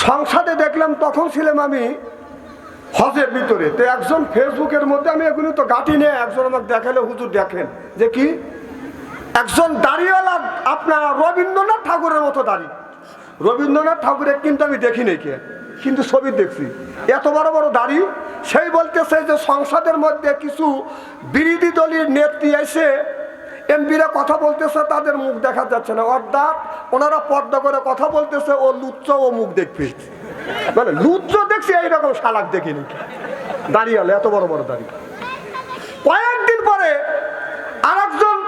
সংসদে দেখলাম, তখন ছিলাম আমি হজের ভিতরে। তো একজন ফেসবুকের মধ্যে, আমি এগুলো তো গাঁটি নিয়ে, একজন আমাকে দেখালে, হুজুর দেখেন যে কি একজন দাড়িওয়ালা, আপনার রবীন্দ্রনাথ ঠাকুরের মতো দাড়ি। রবীন্দ্রনাথ ঠাকুরের কিন্তু আমি দেখি নাই, কে কিন্তু ছবি দেখছি, এত বড় বড় দাড়ি। সেই বলতেছে যে সংসদের মধ্যে কিছু বিরোধী দলের নেত্রী এসে এমপিরা কথা বলতেছে, তাদের মুখ দেখা যাচ্ছে না, অর্থাৎ ওনারা পর্দা করে কথা বলতেছে, ও লুচ্চ, ও মুখ দেখবে। মানে লুচ্চ দেখছি, এইরকম শালাক দেখিনি দাঁড়িয়ালে, এত বড় বড় দাড়ি। কয়েকদিন পরে আরেকজন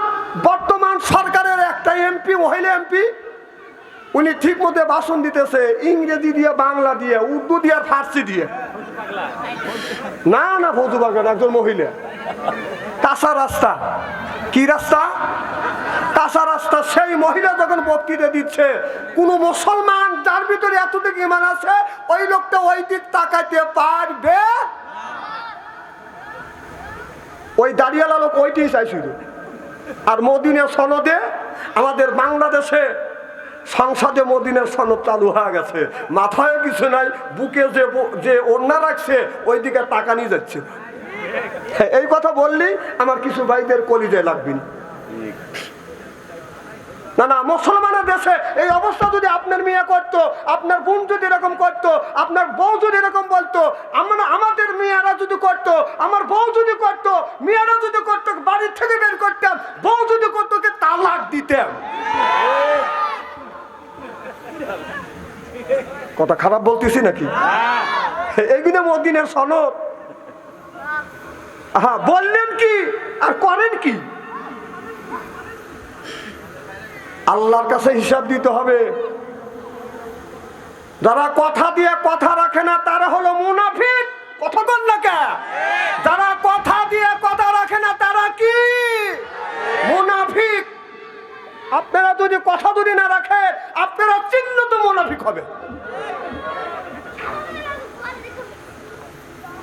বর্তমান সরকারের একটা এমপি, মহিলা এমপি, উনি ঠিক মতো ভাষণ দিতেছে, ইংরেজি দিয়ে, বাংলা দিয়ে, উর্দু দিয়ে, আর ফার্সি দিয়ে। না না, ফৌজু বাগান একজন মহিলা, কাঁচা রাস্তা, কি রাস্তা? কাঁচা রাস্তা। সেই মহিলা যখন বক্তৃতা দিচ্ছে, কোন মুসলমান যার ভিতরে এতটুকু ইমান আছে, ওই লোকটা ওই দিক তাকাইতে পারবে? ওই দাঁড়িয়ালা লোক ওইটাই চাইছিল। আর মদিনা সনদে, আমাদের বাংলাদেশে সংসদে মদিনার সনদ চালু হয়ে গেছে, মাথায় কিছু নাই, বুকে যে ওড়না রাখছে ওই দিকে টাকা নিয়ে যাচ্ছে। এই কথা বললি আমার কিছু ভাইদের কলিজায় লাগবে না। না, মুসলমানের দেশে এই অবস্থা যদি আপনার মেয়ে করতো, আপনার বোন যদি এরকম করতো, আপনার বউ যদি এরকম বলতো, আমাদের মেয়েরা যদি করতো, আমার বউ যদি করতো, মেয়েরা যদি করতো, বাড়ির থেকে বের করতাম, বউ যদি করতো, তালাক দিতাম। কথা খারাপ বলতেছি নাকি? এইগুলো মদিনার সনদ। হ্যাঁ, বললেন কি আর করেন কি? আল্লাহর কাছে হিসাব দিতে হবে। যারা কথা দিয়ে কথা রাখে না, তারা হলো মুনাফিক। কথা বল না কে? যারা কথা দিয়ে কথা রাখে না, তারা কি? মুনাফিক। আপনারা যদি কথা যদি না রাখে, আপনারা চিহ্ন তো মুনাফিক হবে।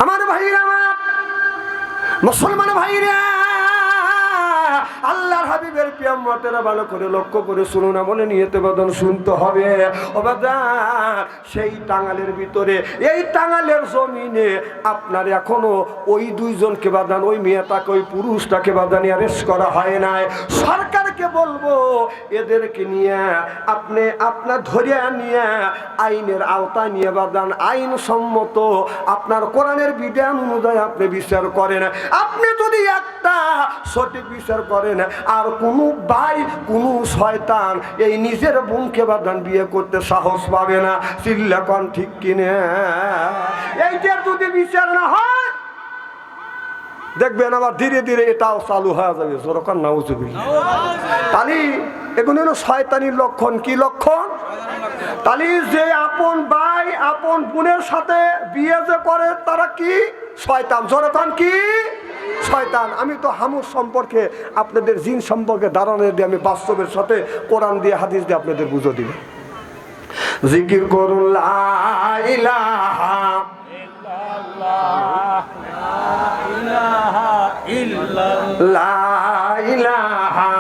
আমার ভাইরা, আমার মুসলমান ভাইরা, আল্লাহর হাবিবের পিয়ামতেরা ভালো করে লক্ষ্য করে শুনুন, আমলে নিয়তে বাদন শুনতে হবে। ও বাজার, সেই টাঙ্গালের ভিতরে, এই টাঙ্গালের জমিনে আপনার এখনো ওই দুইজনকে বাদান, ওই মেয়েটাকে, ওই পুরুষটাকে বাদান অ্যারেস্ট করা হয় নাই। সরকারকে বলবো, এদেরকে নিয়ে আপনার ধরিয়া নিয়ে আইনের আওতায় নিয়ে বাদান, আইন সম্মত আপনার কোরআনের বিধান অনুযায়ী আপনি বিচার করেন। আপনি যদি একটা সঠিক বিচার করেন, আর কোনো ভাই, কোনো শয়তান এই নিজের বোনকে বাদান বিয়ে করতে সাহস পাবে না। চিল্লা কোন ঠিক কিনে? এইটার যদি বিচার না হয়, দেখবেন আবার ধীরে ধীরে এটাও চালু হয়ে যাবে। জোরকান নাউজুবিল্লাহ। তাহলে এগুলো হলো শয়তানির লক্ষণ। কি লক্ষণ? তাহলে যে আপন ভাই, আপন বোনের সাথে বিয়ে যে করে, তারা কি? শয়তান। জোরকান কি? শয়তান। আমি তো হামুর সম্পর্কে, আপনাদের জিন সম্পর্কে ধারণা দিয়ে, আমি বাস্তবের সাথে কোরআন দিয়ে, হাদিস দিয়ে আপনাদের বুঝে দিই। জিকির করুন লা ইলাহা ইল্লাল্লাহ, লা ইলাহা।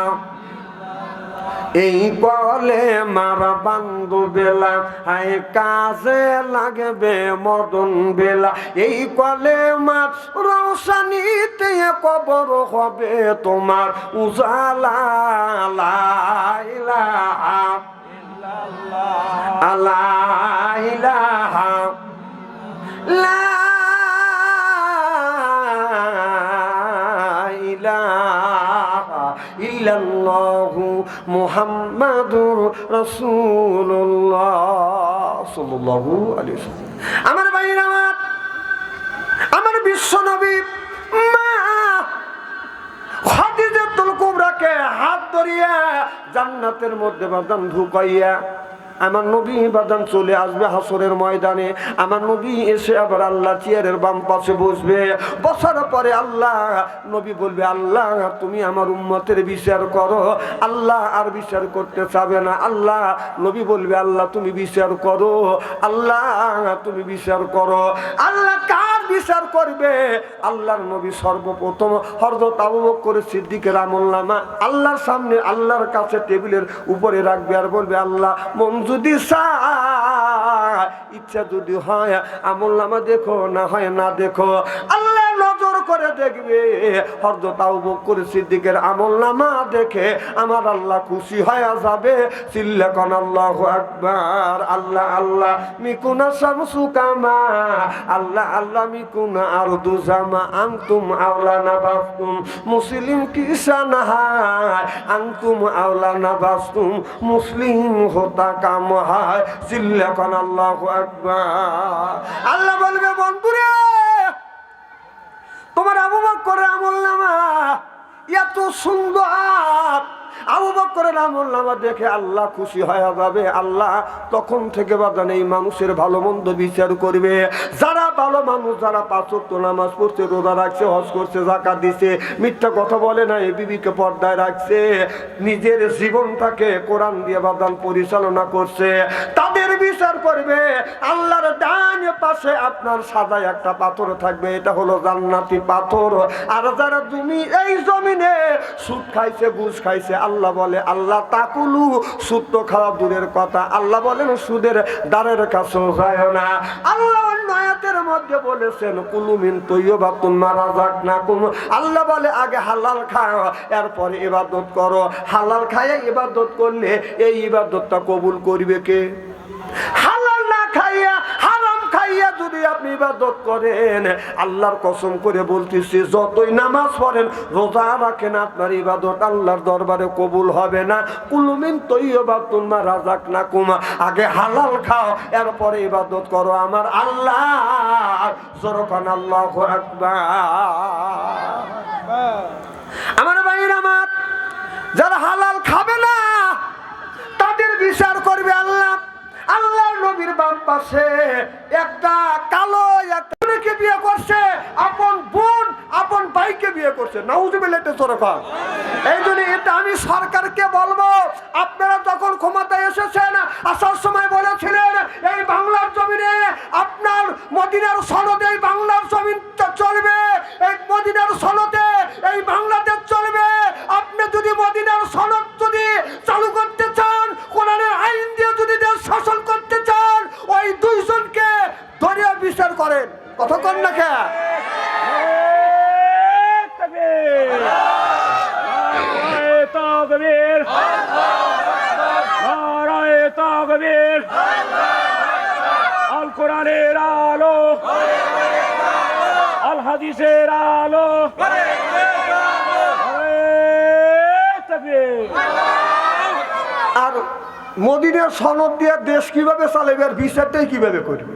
এই কলে মার বান্ধু বেলা, আই কাজে লাগবে মদন বেলা। এই কলে মার রৌশানিতে কবর হবে তোমার উজালা। লা ইলাহা ইল্লাল্লাহ, লা ইলাহা, লা ইলাহা ইল্লাল্লাহু মুহাম্মাদুর রাসূলুল্লাহ সাল্লাল্লাহু আলাইহি ওয়াসাল্লাম। আমার ভাইরা, আমার বিশ্ব নবী মা খাদিজাতুল কুবরাকে হাত ধরিয়া জান্নাতের মধ্যে বাদান ঢুকাইয়া, আমার নবী বাদান চলে আসবে হাসরের ময়দানে। আমার নবী এসে আবার আল্লাহ চেয়ারের বাম পাশে বসবে। বসার পরে আল্লাহ নবী বলবে, আল্লাহ তুমি আমার উম্মতের বিচার করো। আল্লাহ আর বিচার করতে চাবে না। আল্লাহ নবী বলবে, আল্লাহ তুমি বিচার করো, আল্লাহ তুমি বিচার করো। আল্লাহ কার বিচার করবে? আল্লাহর নবী সর্বপ্রথম হযরত আবু বকর সিদ্দিকের আমলনামা আল্লাহর সামনে, আল্লাহর কাছে টেবিলের উপরে রাখবে, আর বলবে, আল্লাহ মন যদি চায় ইচ্ছা যদি হয় আমল নামা দেখো, না হয় না দেখো। আল্লাহ নজর করে দেখবে। হযরত আবু বকর সিদ্দিকের আমল নামা দেখে আমার আল্লাহ খুশি হয়ে যাবে। চিল্লাকান আল্লাহু আকবার। আল্লাহ আল্লাহ মিকুনা শামসু কামা, আল্লাহ আল্লাহ মিকুনা আরদু জামা, আনতুম আওলানা বাসতুম মুসলিম কিসানা হায়, আনতুম আওলানা বাসতুম মুসলিম হোতা কাম হায়। চিল্লাকান আল্লাহু আকবার। আল্লাহ বলবে বন্ধুরে তোমার আবু বকরের আমলনামা এত সুন্দর, আবু বকরের আমলনামা দেখে আল্লাহ খুশি হয়ে যাবে। আল্লাহ তখন থেকে বাজান এই মানুষের ভালো মন্দ বিচার করবে। যারা ভালো মানুষ, যারা পাঁচ ওয়াক্ত নামাজ পড়ছে, রোজা রাখছে, হজ করছে, যাকাত দিছে, মিথ্যা কথা বলে না, এই বিবিকে পর্দায় রাখছে, নিজের জীবনটাকে কোরআন দিয়ে বাজান পরিচালনা করছে, তাদের বিচার করবে। আল্লাহর ডান পাশে আপনার সাজায় একটা পাথর থাকবে, এটা হলো জান্নাতি পাথর। আর যারা এই জমিনে সুদ খাইছে, ঘুষ খাইছে, আল্লাহ বলে আল্লাহ তাকুলু, সুদ তো খাওয়া দূরের কথা, আল্লাহ বলেন সুদের দ্বারের কাছেও যায় না। আল্লাহ আয়াতের মধ্যে বলেছেন কুলু মিন তাইয়্যিবাতুন মা রাযাকনাকুম, আল্লাহ বলে আগে হালাল খাও, এরপরে ইবাদত করো। হালাল খাইয়ে ইবাদত করলে এই ইবাদতটা কবুল করবে কে? হালাল না খাইয়া, হারাম খাইয়া যদি আপনি ইবাদত করেন, আল্লাহর কসম করে বলতেছি যতই নামাজ পড়েন, রোজা রাখেন, আপনার ইবাদত আল্লাহর দরবারে কবুল হবে না। কুলু মিন তাইয়্যিবাতুন মা রাযাকনাকুম, আগে হালাল খাও, এরপরে ইবাদত করো আমার আল্লাহ। জোরকান আল্লাহু আকবার। আমার ভাইরা আমার, যারা হালাল খাবে না তাদের বিচার করবে আল্লাহ। আল্লাহর নবীর বাম পাশে একটা কালো একটা বোনকে বিয়ে করছে, আপন বোন আপন ভাইকে বিয়ে করছে। নাউজুবিল্লাহ। এই জন্য এটা আমি সরকারকে বলবো, আপনারা যখন ক্ষমতায় এসেছেন আসার সময় বলেছিলেন এই বাংলার জমিনে আপনার মদিনার সনদে এই বাংলার জমিন চলবে, এই মদিনার সনদে এই বাংলাদেশ চলবে। আপনি যদি মদিনার সনদ যদি চালু করতে চান, কোরআনের আইন দিয়ে যদি দেশ শাসন করতে চান, ওই দুইজনকে ধরিয়া বিচার করেন। কথা কন না কে? আল কোরআনের আলো, আল হাদিসের আলো। আর মদিনার সনদ দিয়ে দেশ কিভাবে চালাবে, আর বিচারটাই কিভাবে করবে?